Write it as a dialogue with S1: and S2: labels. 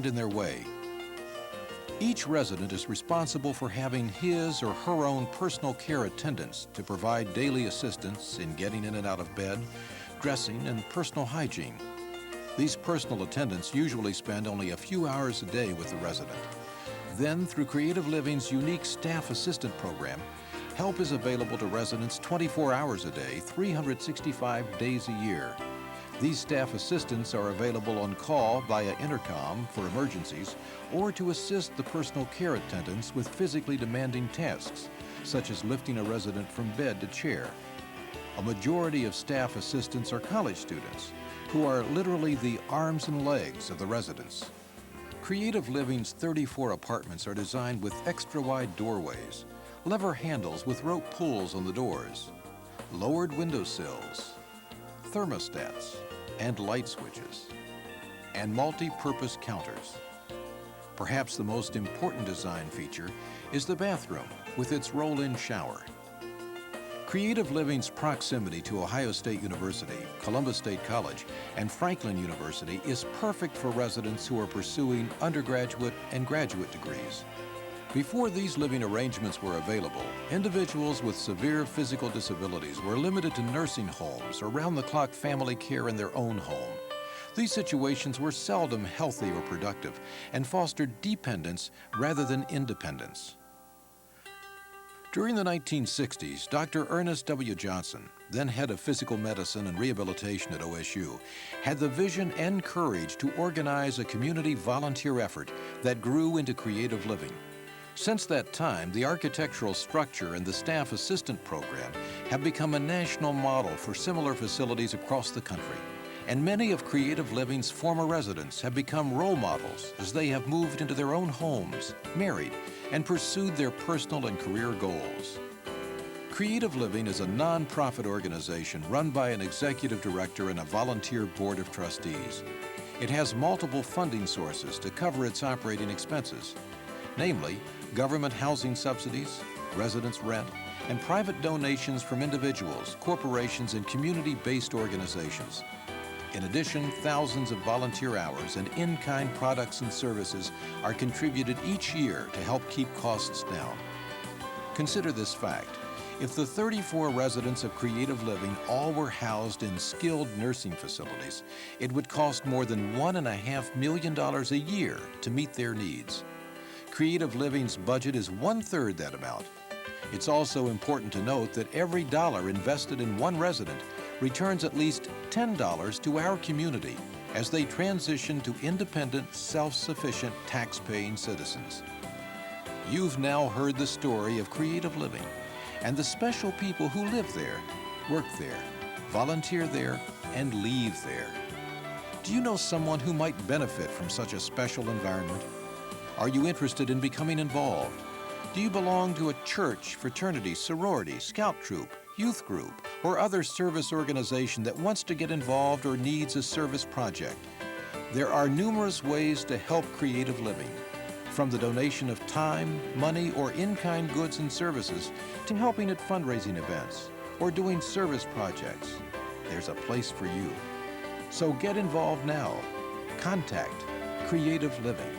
S1: in their way. Each resident is responsible for having his or her own personal care attendants to provide daily assistance in getting in and out of bed, dressing, and personal hygiene. These personal attendants usually spend only a few hours a day with the resident. Then, through Creative Living's unique staff assistant program, help is available to residents 24 hours a day, 365 days a year. These staff assistants are available on call via intercom for emergencies or to assist the personal care attendants with physically demanding tasks, such as lifting a resident from bed to chair. A majority of staff assistants are college students who are literally the arms and legs of the residents. Creative Living's 34 apartments are designed with extra-wide doorways, lever handles with rope pulls on the doors, lowered windowsills, thermostats, and light switches, and multi-purpose counters. Perhaps the most important design feature is the bathroom with its roll-in shower. Creative Living's proximity to Ohio State University, Columbus State College, and Franklin University is perfect for residents who are pursuing undergraduate and graduate degrees. Before these living arrangements were available, individuals with severe physical disabilities were limited to nursing homes or round-the-clock family care in their own home. These situations were seldom healthy or productive and fostered dependence rather than independence. During the 1960s, Dr. Ernest W. Johnson, then head of physical medicine and rehabilitation at OSU, had the vision and courage to organize a community volunteer effort that grew into Creative Living. Since that time, the architectural structure and the staff assistant program have become a national model for similar facilities across the country. And many of Creative Living's former residents have become role models as they have moved into their own homes, married, and pursued their personal and career goals. Creative Living is a nonprofit organization run by an executive director and a volunteer board of trustees. It has multiple funding sources to cover its operating expenses, namely government housing subsidies, residents' rent, and private donations from individuals, corporations, and community-based organizations. In addition, thousands of volunteer hours and in-kind products and services are contributed each year to help keep costs down. Consider this fact. If the 34 residents of Creative Living all were housed in skilled nursing facilities, it would cost more than $1.5 million a year to meet their needs. Creative Living's budget is 1/3 that amount. It's also important to note that every dollar invested in one resident returns at least $10 to our community as they transition to independent, self-sufficient, tax-paying citizens. You've now heard the story of Creative Living and the special people who live there, work there, volunteer there, and leave there. Do you know someone who might benefit from such a special environment? Are you interested in becoming involved? Do you belong to a church, fraternity, sorority, scout troop, youth group, or other service organization that wants to get involved or needs a service project? There are numerous ways to help Creative Living, from the donation of time, money, or in-kind goods and services to helping at fundraising events or doing service projects. There's a place for you. So get involved now. Contact Creative Living.